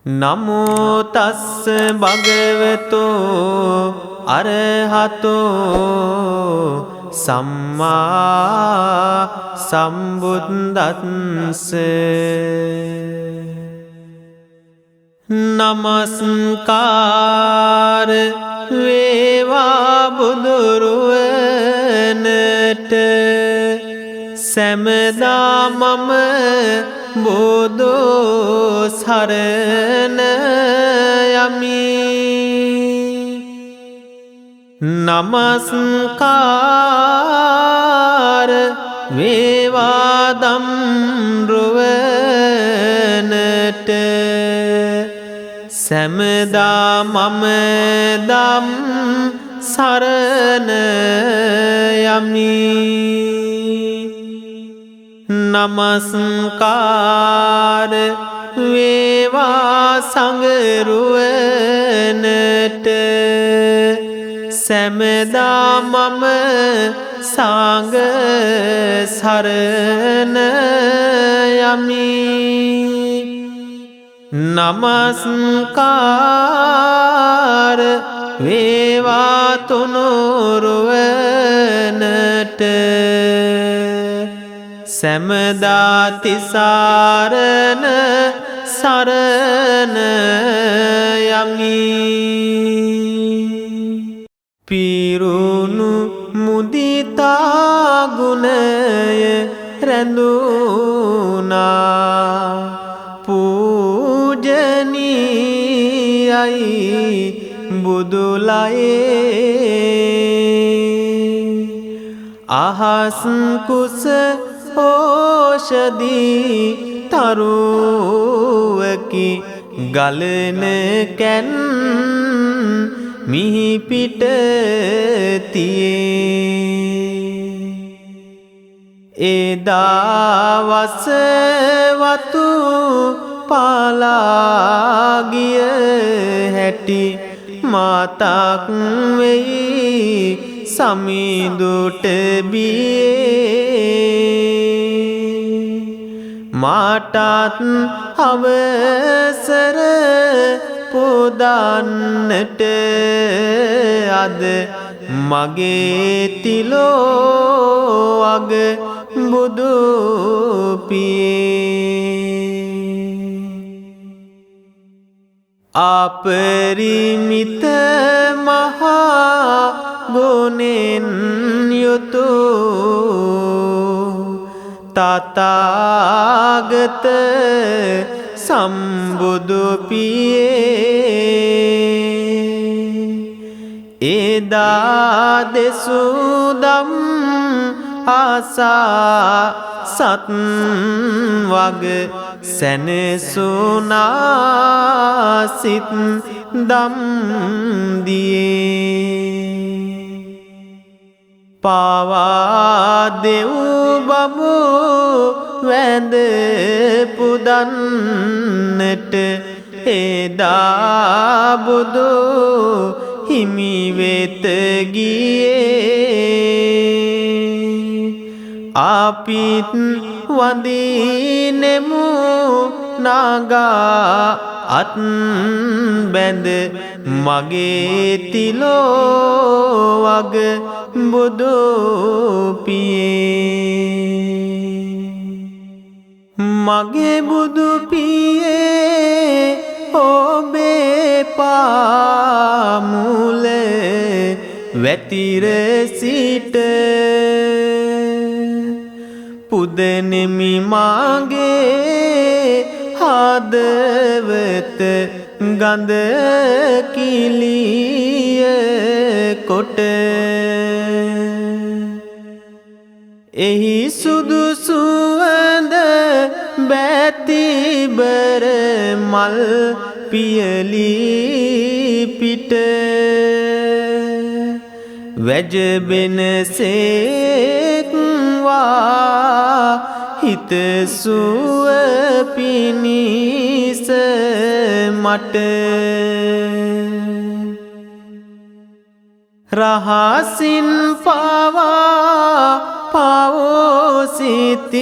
නමෝ තස්ස භගවතෝ අරහතෝ සම්මා සම්බුද්දස්ස. නමස්කාර වේවා බුදුරුවනට සැමදා මම බෝධෝ සරණ යමි. නමස්කාර වේවා දම්රුවනට සැමදා මම දම් සරණ යමි. නමස්කාර වේවා සංඝරුවනට සැමදා මම සංඝ සරණ යමි. නමස්කාර වේවා තුනුරුවනට සැමදා තිසරණ සරණ යමි. පිරුණු මුදිතා ගුණය රැඳුණා පූජනීයයි බුදුලයේ. අහස් කුස ඕෂදී තරුවකි ගලන කැන් මිහිපිට තියේ. එදා වසවතු පාලාගිය හැටි මාතක් වෙයි සමිඳුට බියේ. මාටත් අවසර පුදන්නට අද මගේ තිලෝ අග බුදු පියේ. අපරිමිත මහා ගුණෙන් යුතු තථාගත සම්බුදු පියේ. එදා දෙසුදම් ආසා සත් වග සැනසුනා සිත් දම් දියේ. පාවා දෙව් බඹු වැඳ පුදන්නට එදා බුදු හිමි වෙත ගියේ. අපිත් වඳිනෙමු නාගා අත් බැඳ මගේ තිලෝ වග බුදු පියේ. මගේ බුදු පියේ ඔබේ පාමුල වැතිර සිට පුදනෙමි මාගේ හදවත ගඳ කිලිය කොට. එහි සුදු සුවඳ බැතිබර මල් පියලී පිට වැජබෙන සේක්වා හිතසුව පිණිස මට. රහසින් පවා පවසිතිවිලි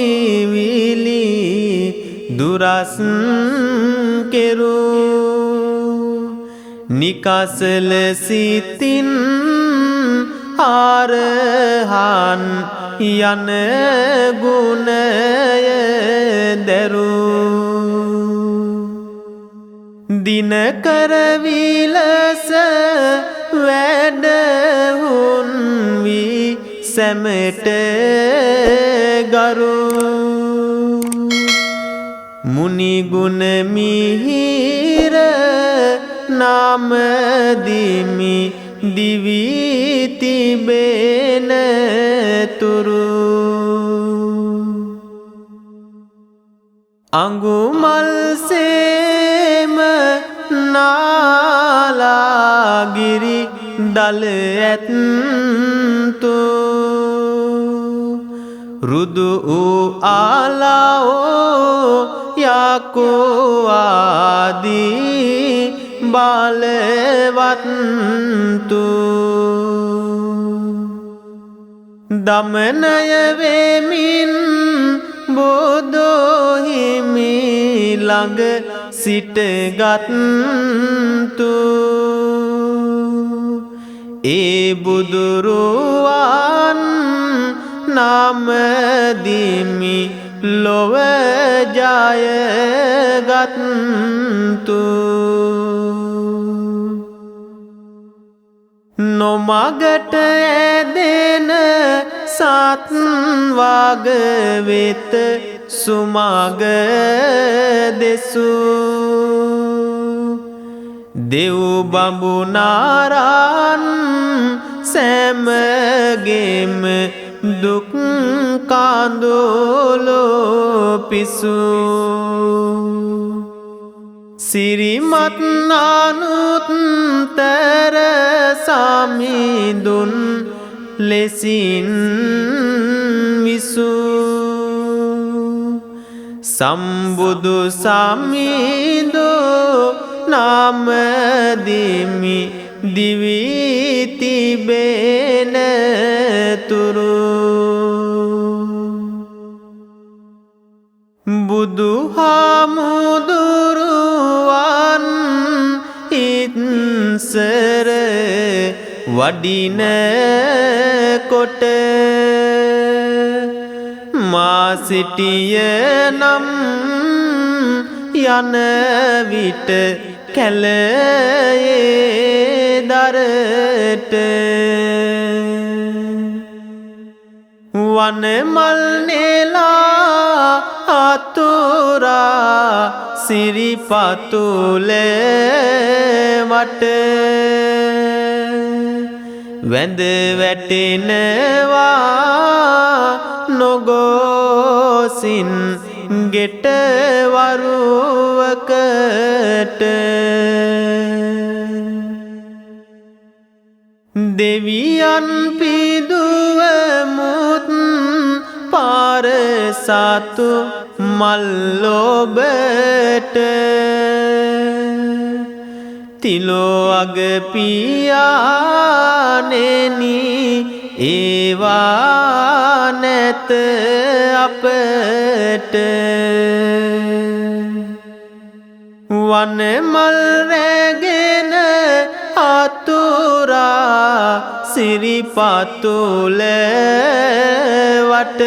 දුරස් කෙරු නිකසල සිතින් ආරහන් යන ගුණය දැරූ දිනකර විලස වැඩහුන් වී සැමට ගරු මුනිගුණ මිහිර නාමදිමි දිවී තිබෙන තුරු අඟුමල් සේම නාලාගිරි දල ඇත්තු රුදු වූ ආලාෝ යකෝ ආදී බලවත්තු දමනය වෙමින් බුදුහිමි ළඟ සිටගත්තු ඒ බුදුරුවන් නාමදිමි ලොව ජයගත්තු නොමගට ඇදෙන සත්වග වෙත සුමග දෙසූ දෙව් බඹුනාරන් සැමගෙම දුක් කඳුලෝ පිසූ සිරිමත් අනුත්තර සමිඳුන් ලෙසින් විසූ සම්බුදු සමිඳු නාමදිමි දිවී තිබෙන තුරු බුදුහාමුදුරුවන් ඉත්සර වඩින කොට මා සිටිය නම් යන විට කැලයේ දරට වනමල් නෙලා අතුරා සිරිපතුල වට වැඳ වැටෙනවා නොගොසින් ගෙට වරුවකට දෙවියන් පිදුවමුත් පාරසතු මල්ලොබට තිලෝ අග පියානෙනි ඒවා නැත අපට වනමල් රැගෙන අතුරා සිරිපතුල වට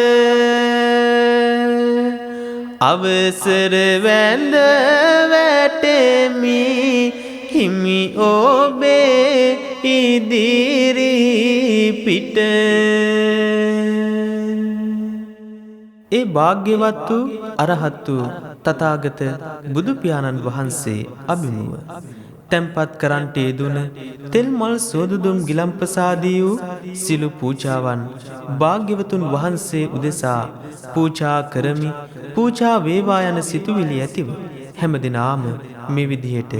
අවසර වැඳ වැටෙමි හිමි ඔබේ ඉදිරි පිට ඒ භාග්‍යවත් වූ අරහත් වූ තථාගත බුදු පියාණන් වහන්සේ අභිමුව තැන්පත් කරන්ට යෙදුන තෙල් මල් සෝදුදුම් ගිලම්පසාදී වූ සිළු පූජාවන් භාග්‍යවතුන් වහන්සේ උදෙසා පූජා කරමි. පූජා වේවා යන සිතුවිලි ඇතිව හැමදිනාම මේ විදිහට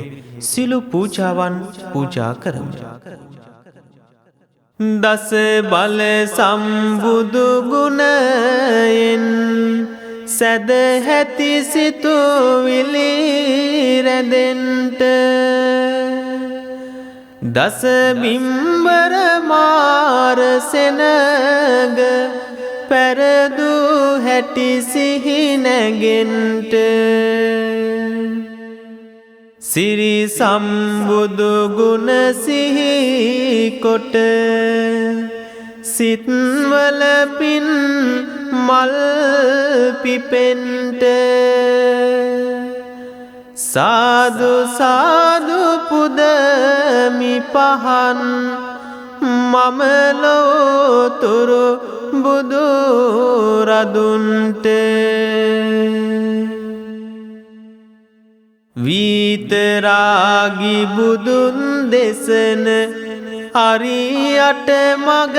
සිළු පූජාවන් පූජා කරමු. දස බල සම්බුදු ගුණයෙන් සැදැහැති සිතුවිලි රැඳෙන්ට දස බිම්බර මාර සෙනග පැරදු හැටි සිහි නැගෙන්ට සිරි සම්බුදු ගුණ සිහි කොට සිත්වල පින් මල් පිපෙන්ට සාදු සාදු පුදමි පහන් මම ලෝතුරු බුදු රදුන්ට විතරාගි බුදුන් දෙසන හරියට මග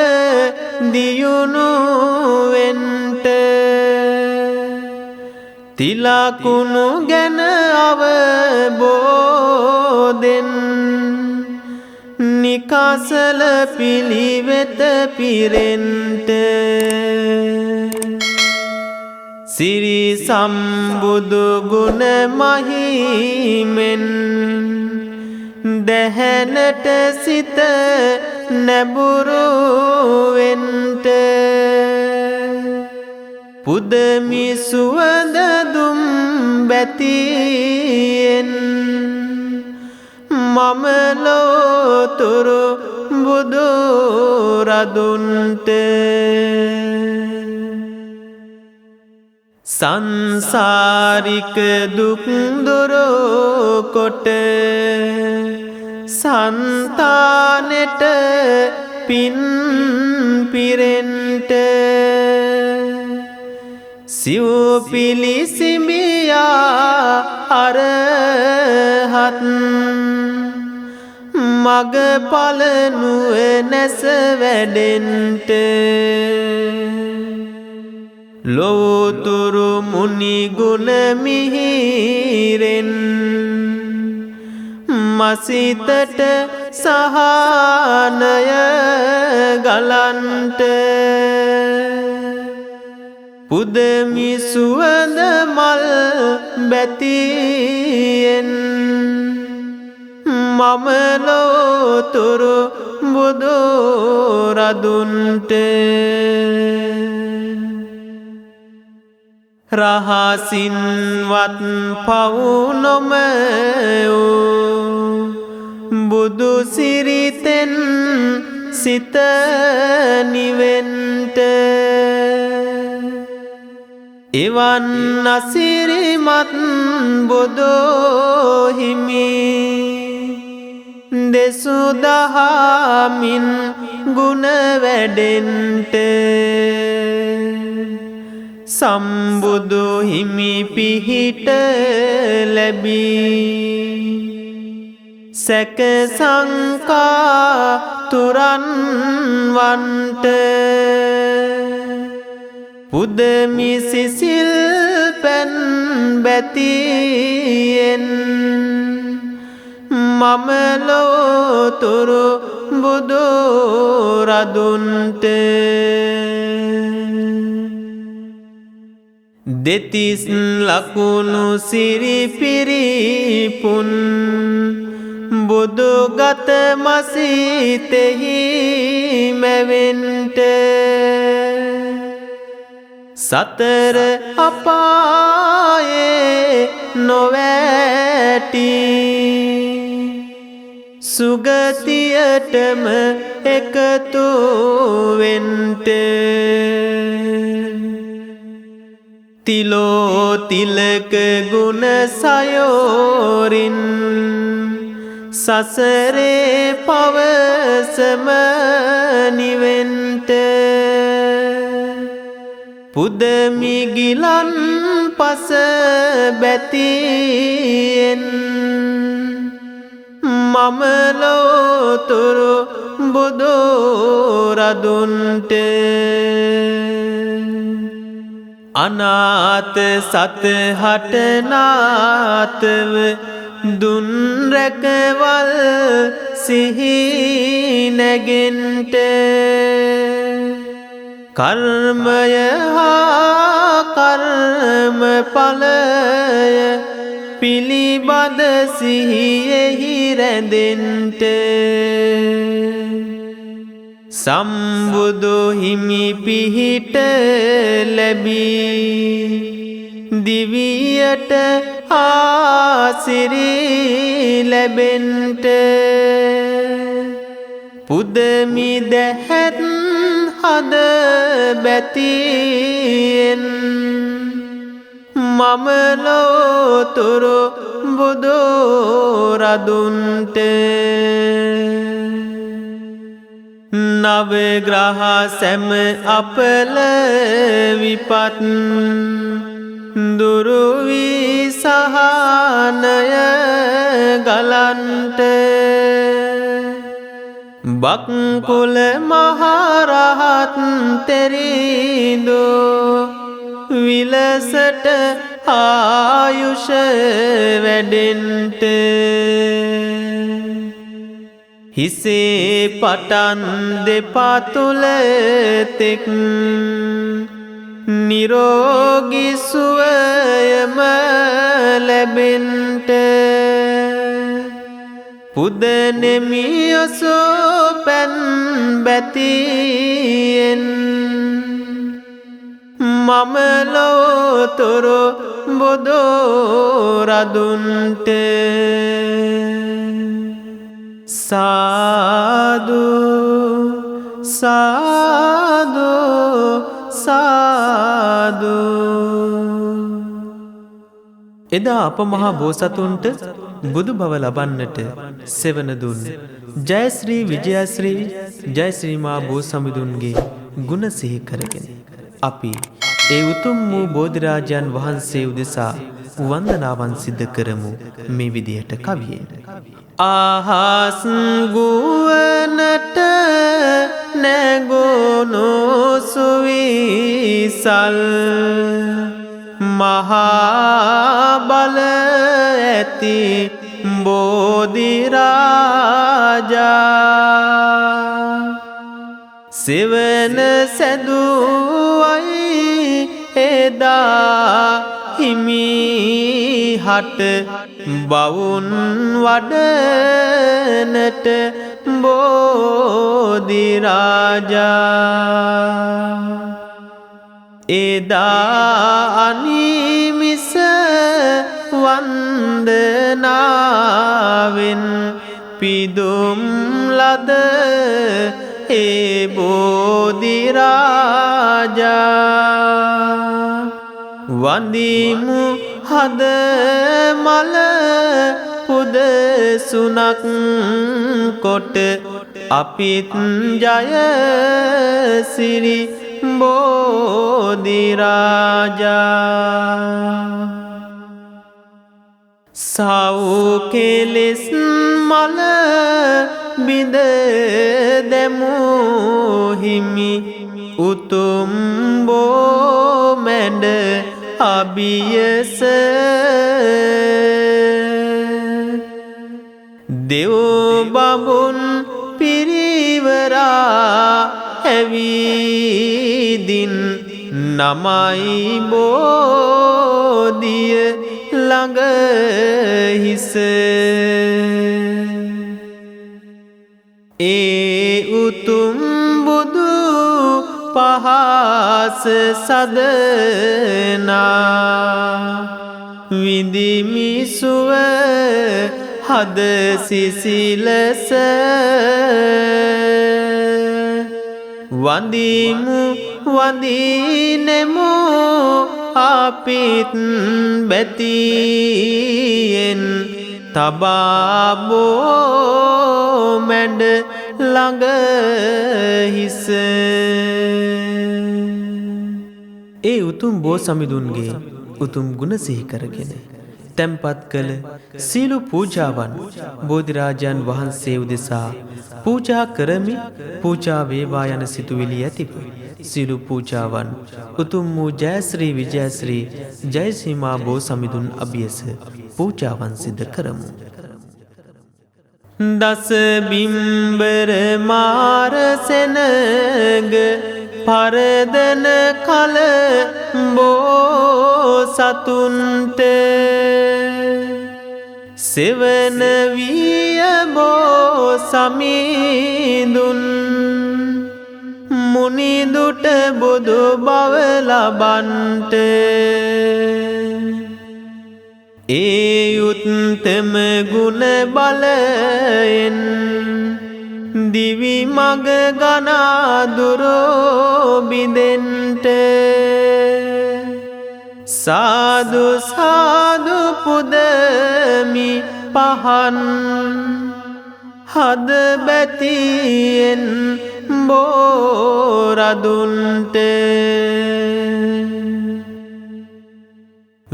දියුණු වෙන්ට තිලකුණු ගැන අවබෝධෙන් නිකාසල පිළිවෙත පිරෙන්ට සිරි සම්බුදු ගුණ මහිමෙන් දැහැනට සිත නැඹුරු වෙන්ට පුදමි සුවඳ දුම් බැතියෙන් මම ලෝතුරු බුදු රදුන්ට සංසාරික දුක් දුරු කොට සන්තානෙට පින් පිරෙන්ට සිව් පිලිසිඹියා අරහත් මග ඵල නුවණැස වැඩෙන්ට ලෝතුරු මුනි ගුණ මිහිරෙන් මසිතට සහනය ගලන්ට පුදමි සුවඳ මල් බැතියෙන් මම ලෝතුරු බුදු රදුන්ට රහසින්වත් පව් නොමැවූ බුදු සිරිතෙන් සිත නිවෙන්ට එවන් අසිරිමත් බුදු හිමි දෙසු දහමින් ගුණ වැඩෙන්ට සම්බුදු හිමි පිහිට ලැබී සැක සංකා තුරන් වන්ට පුදමි සිසිල් පැන් බැතියෙන් මම ලෝතුරු බුදු රදුන්ට දෙතිස් ලකුණු සිරි පිරිපුන් බුදු ගත මසිතෙහි මැවෙන්ට සතර අපායේ නොවැටි සුගතියටම එකතු වෙන්ට තිලෝ තිලක ගුණ සයෝරින් සසරේ පවසම නිවෙන්ට පුදමි ගිලන් පස බැතියෙන් මම ලෝතුරු බුදු රදුන්ට අනාත සත හටනාතව දුන් රැකවල් සිහි නැගෙන්ට කර්මය හා කර්ම ඵලය පිළිබඳ සිහියෙහි රැඳෙන්ට සම්බුදු හිමි පිහිට ලැබී දිවියට ආසිරි ලැබෙන්ට පුදමි දැහැත් හද බැතියෙන් මම ලෝතුරු බුදුරදුන්ට නවග්‍රහ සැම අපල විපත් දුරුවී සහනය ගලන්ට බක්කුල මහරහත් තෙරිදු විලසට ආයුෂ වැඩෙන්ට හිසේ පටන් දෙපතුල තෙක් නිරෝගී සුවයම ලැබෙන්ට පුදනෙමි ඔසුපැන් බැතියෙන් මම ලෝතුරු බුදුරදුන්ට සාදු සාදු සාදු. එදා අප මහා බෝසතුන්ට බුදු බව ලබන්නට සෙවන දුන් ජයශ්‍රී විජයශ්‍රී ජයශ්‍රී මා බෝසමිඳුන්ගේ ගුණ සිහි කරගෙන අපි ඒ උතුම් වූ බෝධිරාජයන් වහන්සේ උදෙසා වන්දනාවන් සිද්ධ කරමු මේ විදිහට කවියෙන්. ආහස් ගුවනට නැගුණු සුවිසල් මහා බල ඇති බෝධිරාජා සෙවන සැදුවයි එදා හිමිහට බවුන් වඩනට බෝධිරාජා එදා අනිමිස වන්දනාවෙන් පිදුම් ලද ඒ බෝධිරාජා වඳිමු හද මල පුද සුනක් කොට අපිත් ජය සිරි බෝධිරාජා සෞඛෙලෙස් මල බිඳ දැමු හිමි උතුම් බෝ මැඩ අභියස දෙව් බඹුන් පිරිවරා ඇවිදින් නමයි බෝධිය ළඟ හිස ඒ උතුම් බුදු පහස සදනා විඳිමි සුව හද සිසිලස වඳිමු වඳිනෙමු අපිත් බැතියෙන් තබා බෝ මැඩ ළඟ හිස ඒ උතුම් බෝසමිඳුන්ගේ උතුම් ගුණ සිහි කරගෙන තැන්පත් කළ සීලු පූජාවන් බෝධිරාජයන් වහන්සේ උදෙසා පූජා කරමි පූජා වේවා යන සිතුවිලි ඇතිව සීලු පූජාවන් උතුම් වූ ජයශ්‍රී විජයශ්‍රී ජයසීමා බෝසමිඳුන් අභියස පූජාවන් සිද්ධ කරමු. දස බිම්බර මාර සෙනග පරදන කල බෝසතුන්ට සෙවන විය බෝසමිඳුන් මුනිදුට බුදු බව ලබන්ට ඒ උත්තම ගුණ බලයෙන් දිවි මග ගනා දුරෝ බිඳෙන්ට සාදු සාදු පුදමි පහන් හද බැතියෙන් බෝරදුන්ට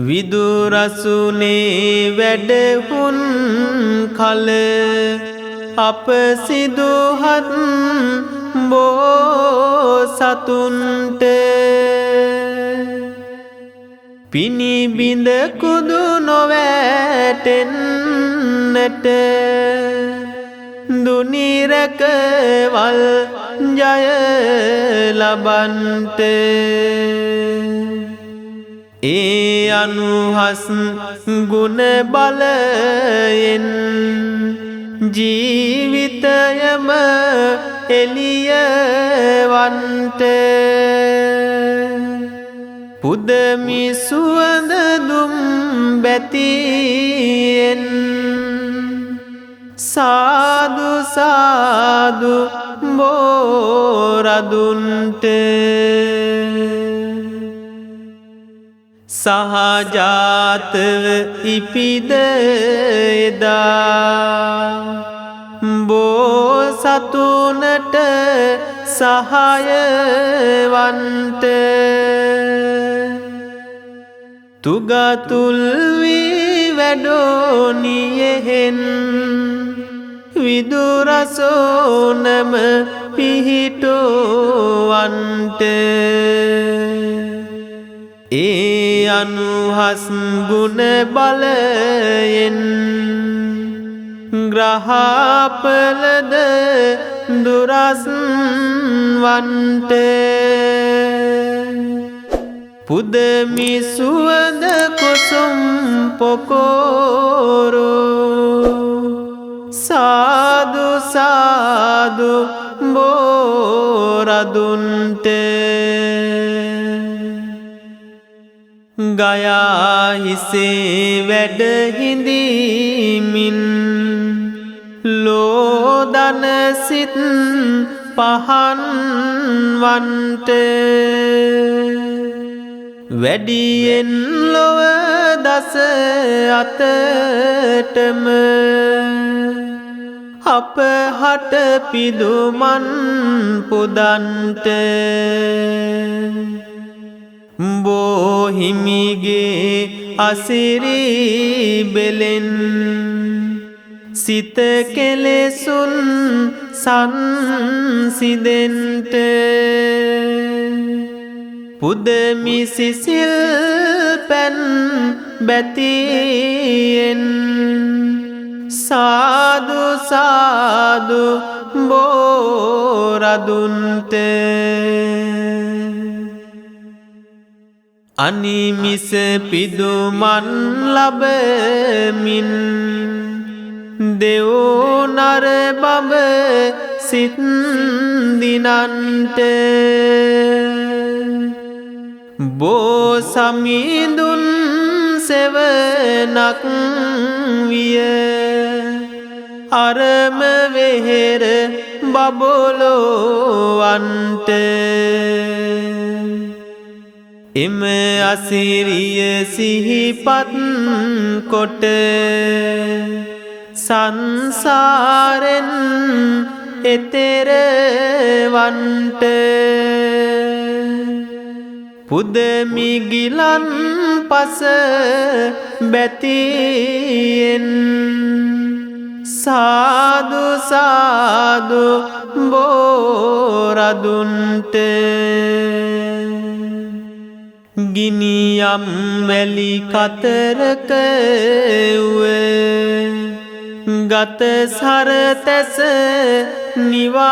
විදුරසුනේ වැඩහුන් කල අප සිදුහත් බෝසතුන්ට පිනිබිඳ කුදු නොවැටෙන්නට දුනිරකවල් ජය ලබන්ට ඒ අනුහස් ගුණ බලයෙන් ජීවිතයම එළියවන්ට පුදමි සුවඳ දුම් බැතියෙන් සාදු සාදු බෝරදුන්ට සහජාතව ඉපිද එදා බෝසතුනට සහායවන්ට තුගතුල් වී වැඩෝනියෙහෙන් විදුරසෝනම පිහිටුවන්ට ඒ අනුහස් ගුණ බලයෙන් ග්‍රහපලද දුරස් වන්ට පුදමි සුවඳ කුසුම් පොකෝරෝ සාදු සාදු බෝරදුන්ට ගයා හිසේ වැඩ හිඳිමින් ලෝදන සිත් පහන් වන්ට වැඩියෙන් ලොව දස අතටම අප හට පිදුමන් පුදන්ට බෝහිමිගේ අසිරි බෙලෙන් සිත කෙලෙසුන් සංසිදෙන්ට පුදමි සිසිල් පැන් බැතියෙන් සාදු සාදු බෝරදුන්ට අනිමිස පිදුමන් ලබමින් දෙව්නර බඹ සිත් දිනන්ට බෝසමිඳුන් සෙවනක් විය අරම වෙහෙර බබලොවන්ට එම අසිරිය සිහිපත් කොට සංසාරෙන් එතෙර වන්ට පුදමි ගිලන් පස බැතියෙන් සාදු සාදු බෝරදුන්ට ගිනියම් වැලි කතරක ගත සරතැස නිවාලන්ට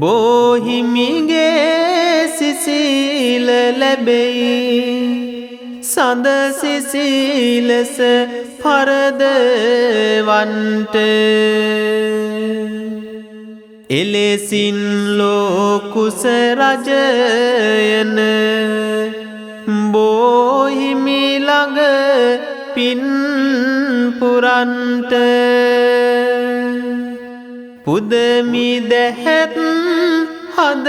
බෝහිමිගේ සිසිල ලැබෙයි සඳ සිසිලස පරදවන්ට එලෙසින් ලෝකුස රජයන බෝහිමිලා පින් පුරන්ට පුදමි දැහැත් හද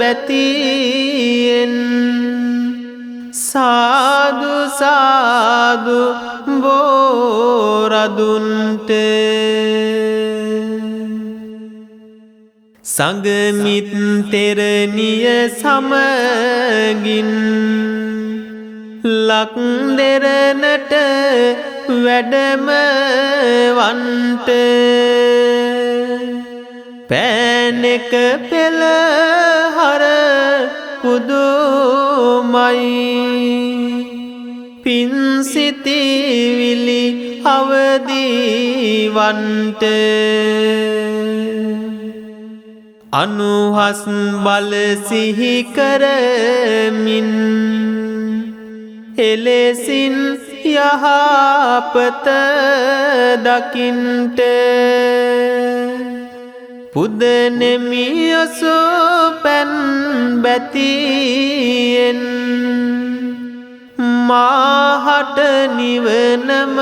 බැතියෙන් සාදු සාදු බෝරදුන්ට සංගමිත් තෙරණිය සමගින් ලක් දෙරණට වැඩම වන්ට පෑනෙක පෙළහර පුදුමයි පින්සිතිවිලි අවදිවන්ට අනුහස් බල සිහි කරමින් එලෙසින් යහපත දකින්ට පුදනෙමි අසුපැන් බැතියෙන් මාහට නිවනම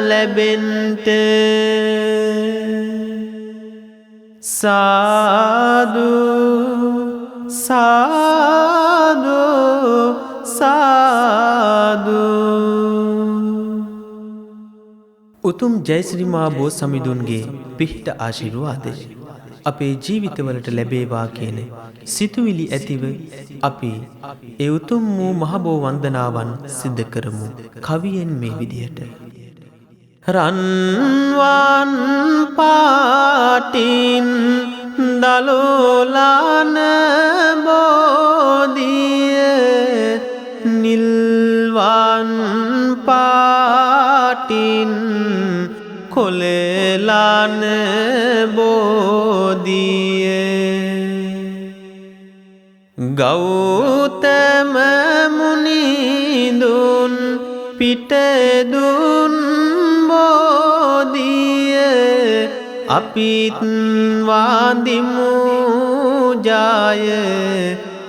ලැබෙන්ට සාදු සාදු සාදු. උතුම් ජයශ්‍රී මා බෝ සමිඳුන්ගේ පිහිට ආශිර්වාදය අපේ ජීවිතවලට ලැබේවා කියන සිතුවිලි ඇතිව අපි ඒ උතුම් වූ මහ බෝ වන්දනාවන් සිද්ධ කරමු. කවියෙන් මේ විදියට රන්වන් පාටින් දලෝලාන බෝධිය නිල්වන් පාටින් කොලලාන බෝධිය ගෞතම මුනිඳුන් පිටදුන් බෝධිය අපිත් වන්දිමු ජය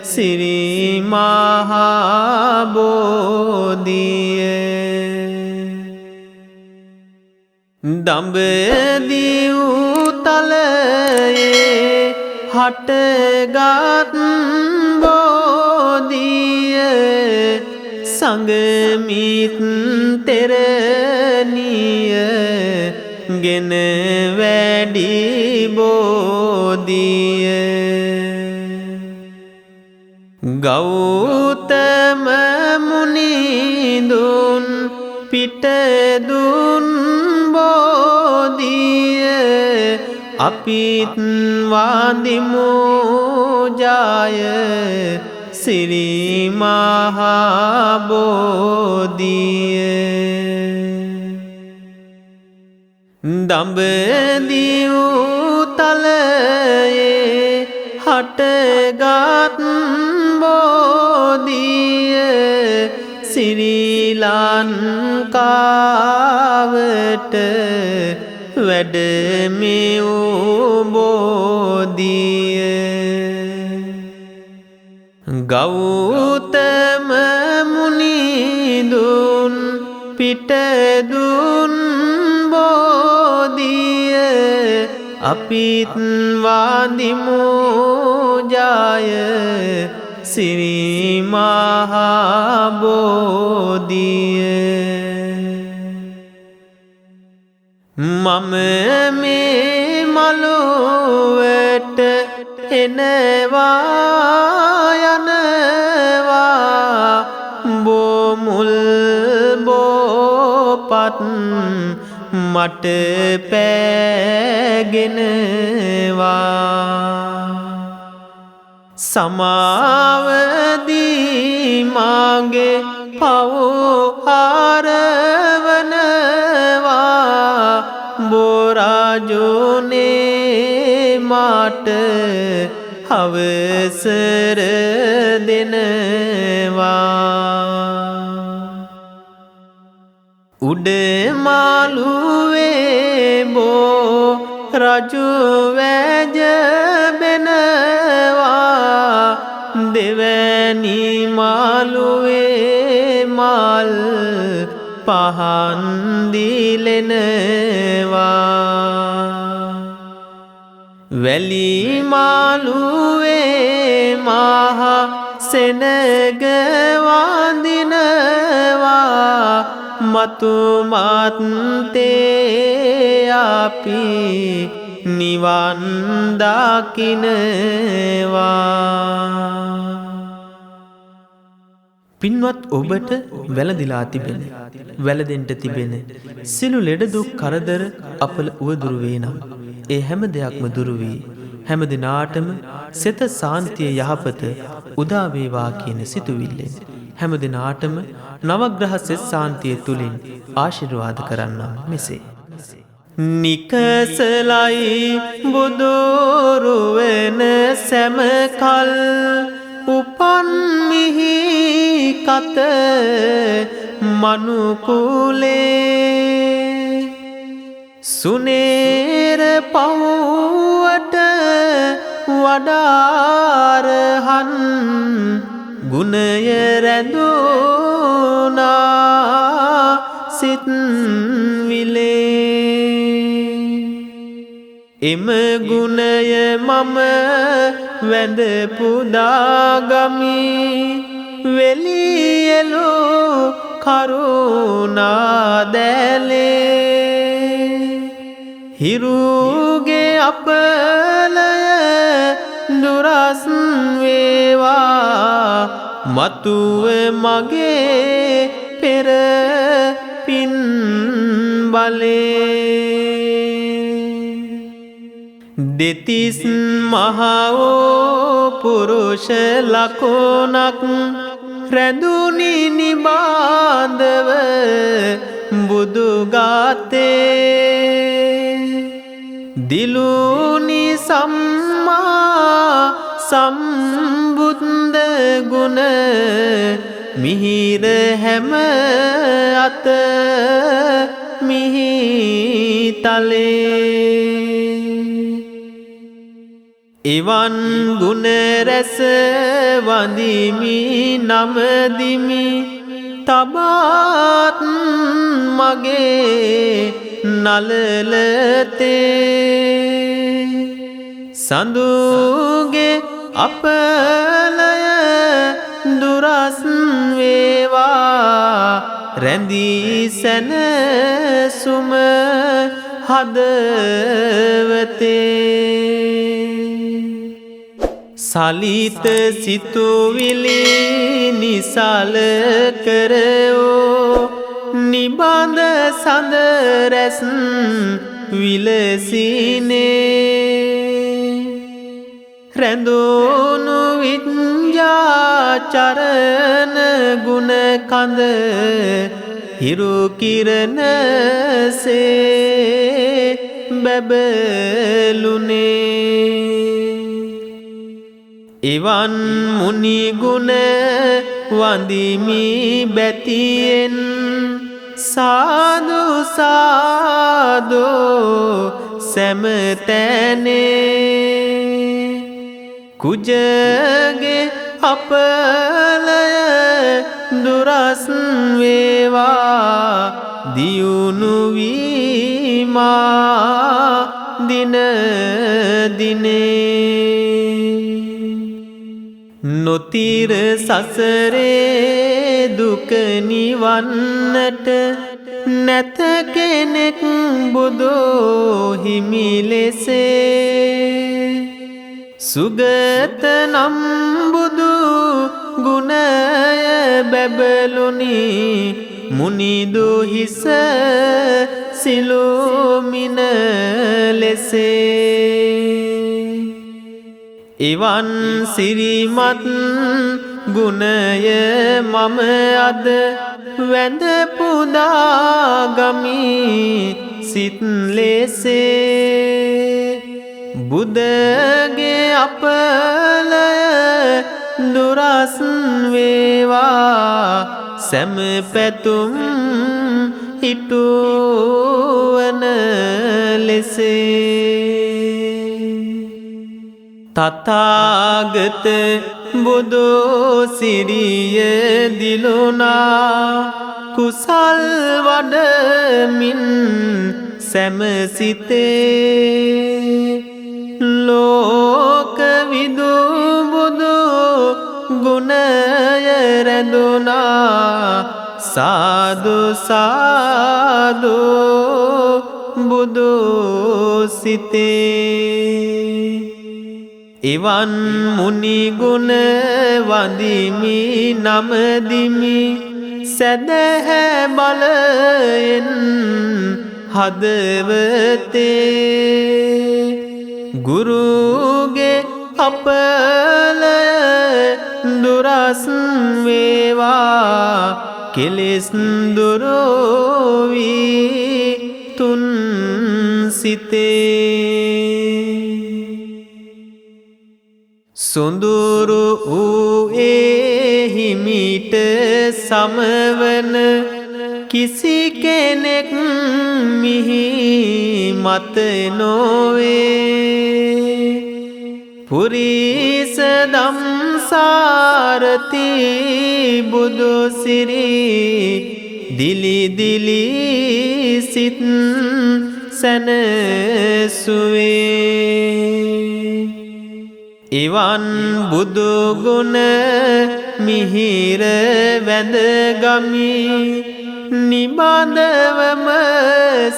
සිරි මහා බෝධිය දඹදිව් තලයේ හටගත් බෝධිය සංගමිත් තෙරණිය ගෙන වැඩි බෝධිය ගෞතම මුනිඳුන් පිටදුන් බෝධිය අපිත් වන්දිමු ජය සිරි මහා බෝධිය දඹදිව් තලයේ හටගත් බෝධිය ශ්‍රී ලංකාවට වැඩමවූ බෝධිය ගෞතම මුනිඳුන් පිටදුන් බෝධිය අපිත් වන්දිමු ජය සිරි මහා බෝධිය මම මේ මළුවට එනවා යනවා බෝමුල් බෝපත් මට පෑගෙනවා සමාවදී මාගේ පව් ආරවනවා බෝරාජුනේ මට අවසර දෙනවා උඩ මාළුවේ බෝ රජු වැජබෙනවා දෙවැනි මාළුවේ මල් පහන් දිලෙනවා වැලි මාළුවේ මහා සෙනග වඳිනවා මතු මත්තේ අපි නිවන් දකිනවා පින්වත් ඔබට වැළඳිලා තිබෙන වැළඳෙන්න තිබෙන සිළු ලෙඩ දුක් කරදර අපල උවදුරු වේ නම් ඒ හැම දෙයක්ම දුරු වී හැම දිනාටම සිත සාන්තිය යහපත උදා වේවා කියන සිතුවිල්ලෙන් හැම දිනාටම නවග්‍රහ සෙත් සාන්තිය තුලින් ආශිර්වාද කරන්නම් මෙසේ නිකසලයි බුදුරුවන සැමකල් උපන් මිහි කත මනුකුලේ සුනේර පවුවට වඩාරහන් ගුණය රැඳුනා සිත් විලේ එම ගුණය මම වැඳ පුදාගමි වෙලියලු කරුණා දැලේ හිරුගේ අපලය දුරස් වේවා මතුව මගේ පෙර පින් බලේ දෙතිස් මහෝ පුරුෂ ලකුණක් රැඳුනි නිබාඳව බුදුගාතේ දිලුනි සම්මා සම්බුද්ධ ගුණ මිහිර හැම අත මිහි තලේ එවන් ගුණ රැස වඳිමි නමදිමි තබාත් මගේ නලලතේ සඳුගේ අපලය දුරස් වේවා රැඳී සැනසුම හදවතේ සලිත සිතුවිලි නිසල කරෝ නිබඳ සඳ රැස් විලසිනේ රැඳුණු විඤ්ඤාචරණ ගුණ කඳ හිරු කිරණසේ බැබළුනේ එවන් මුනි ගුණ වඳිමි බැතියෙන් සාදු සාදු සැමතැනේ කුජගේ අපලය දුරස් වේවා දියුණු වීමා දින දිනේ නොතිර සසරේ දුක නිවන්නට නැත කෙනෙක් බුදු හිමි ලෙසේ සුගත නම් බුදු ගුණය බැබළුනි මුනිදු හිස සිළුමින ලෙසේ එවන් සිරිමත් ගුණය මම අද වැඳ පුදාගමි සිත් ලෙසේ බුදගේ අපලය දුරස් වේවා සැම පැතුම් හිටුවන ලෙසේ තථාගත බුදු සිරිය දිලුනා කුසල් වඩමින් සැමසිතේ ලෝක විදු බුදු ගුණය රැඳුනා සාදු සාදු බුදු සිතේ එවන් මුනි ගුණ වඳිමි නමදිමි සැදැහැ බලයෙන් හදවතේ ගුරුගේ අපල දුරස් වේවා කෙලෙස් දුරෝවී තුන් සිතේ සොඳුරු වූ හිමිට සමවන කිසි කෙනෙක් මිහි මත නොවේ පුරිස දම්සාරති බුදු සිරි දිලි දිලි සිත් සැනසුවේ එවන් බුදු ගුණ මිහිර වැඳගමි නිබඳවම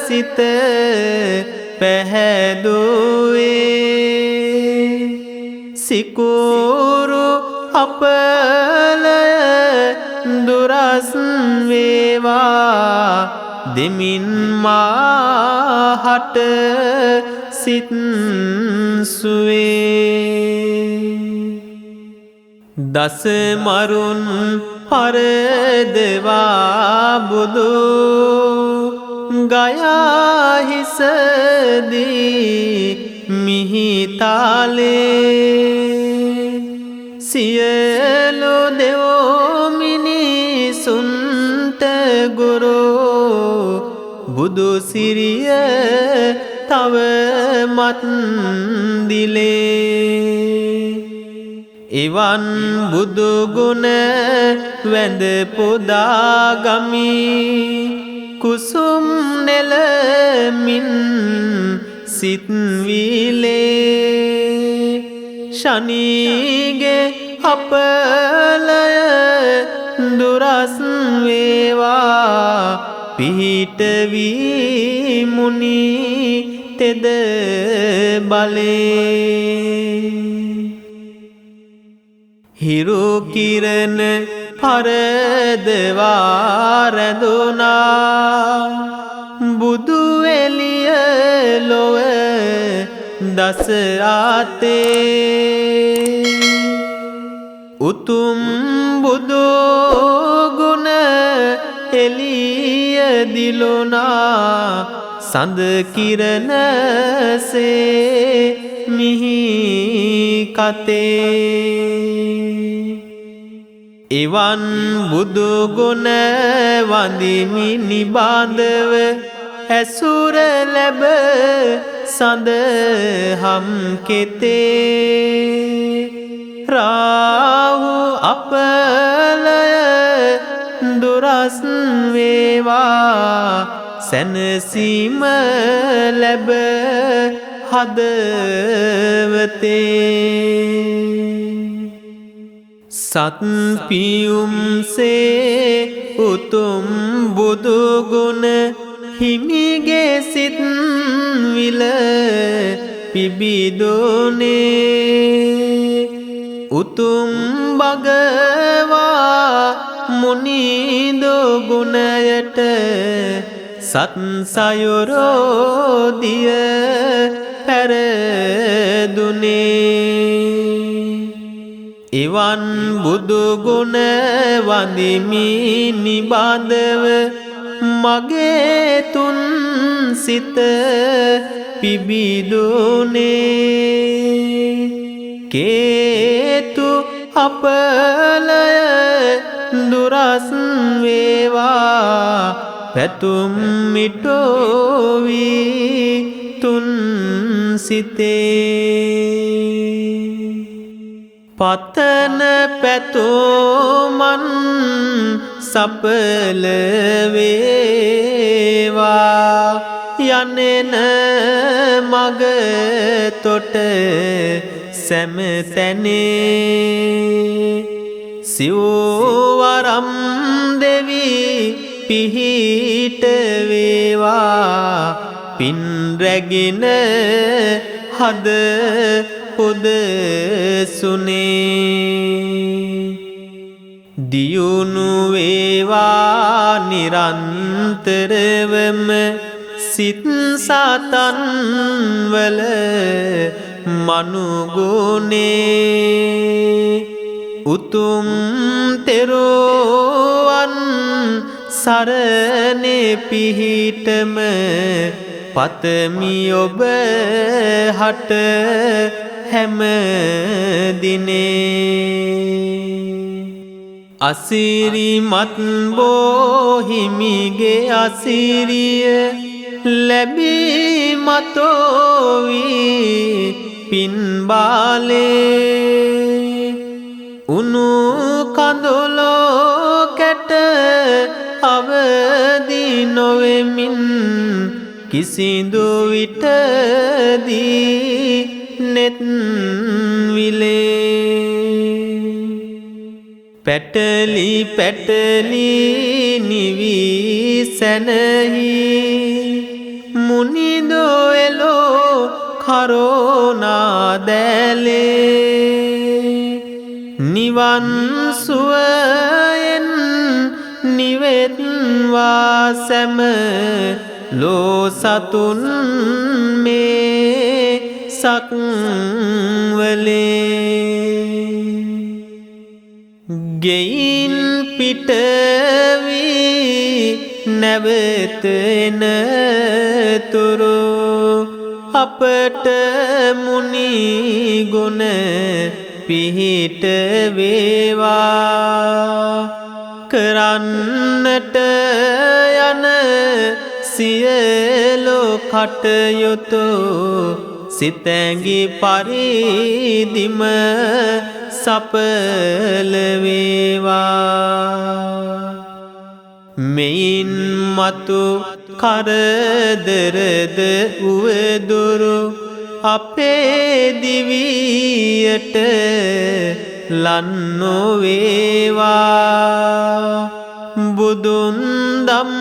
සිත පැහැදුවේ සිකුරු අපල දුරස් වේවා දෙමින් මාහට සිත් සුවේ දස මරුන් පරදවා බුදු ගයා හිසදී මිහිතාලේ සියලු දෙවෝ මිනිසුන්ට ගුරු බුදු සිරිය තව මත් දිලේ එවන් බුදු ගුණ වැඳ පුදාගමි කුසුම් නෙලමින් සිත් විලේ ශනිගේ අපලය දුරස් වේවා පිහිට වී මුනි තෙද බලේ හිරු කිරණ පරදවා රැඳුනා බුදු එළිය ලොව දස ආතේ උතුම් බුදු ගුණ එළිය දිලුනා සඳ කිරණසේ මිහි කතේ එවන් බුදු ගුණ වඳිමි නිබඳව ඇසුර ලැබ සඳහම් කෙතේ රාහු අපලය දුරස් වේවා සැනසීම ලැබ හදවතේ සත් පියුම්සේ උතුම් බුදු ගුණ හිමිගේ සිත් විල පිබිදුනේ උතුම් භගවා මුනිදු ගුණයට සත් සයුරෝදිය පැරදුනේ එවන් බුදු ගුණ වඳිමි නිබඳව මගේ තුන් සිත පිබිදුනේ කේතු අපලය දුරස් වේවා පැතුම් මිටෝවී තුන් සිතේ පතන පැතුමන් සපල වේවා යන්නෙන මග තොට සැමතැනේ සිව්වරම් දෙවි පිහිට වේවා පින් රැගෙන හද පොද සුනේ දියුණු වේවා නිරන්තරවම සිත් සතන් වල මනුගුණේ උතුම් තෙරුවන් සරණේ පිහිටම පතමි ඔබ හට හැම දිනේ අසිරිමත් බෝහිමිගේ අසිරිය ලැබී මතෝවී පින්බාලේ උනු කඳුලෝ කැට අවදි නොවෙමින් කිසිදු විටදී නෙත් විලේ පැටලි පැටලි නිවී සැනහි මුනිදෝ එලෝ කරුණා දැලේ නිවන් සුවයෙන් නිවෙත්වා සැම ලෝ සතුන් මේ සක්වලේ ගෙයින් පිටවී නැවත එනතුරු අපට මුනි ගුණ පිහිට වේවා කරන්නට යන සියලු කටයුතු සිතැඟි පරිදිම සඵල වේවා මෙයින් මතු කරදරද උවදුරු අපේ දිවියට ලන් නොවේවා බුදුන් දම්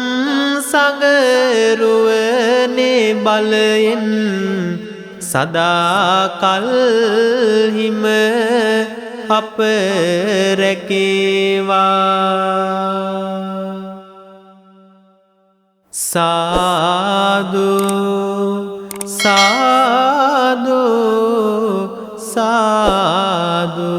සඟරුවනේ බලයෙන් සදාකල් හිම අප රැකේවා සාදු සාදු සාදු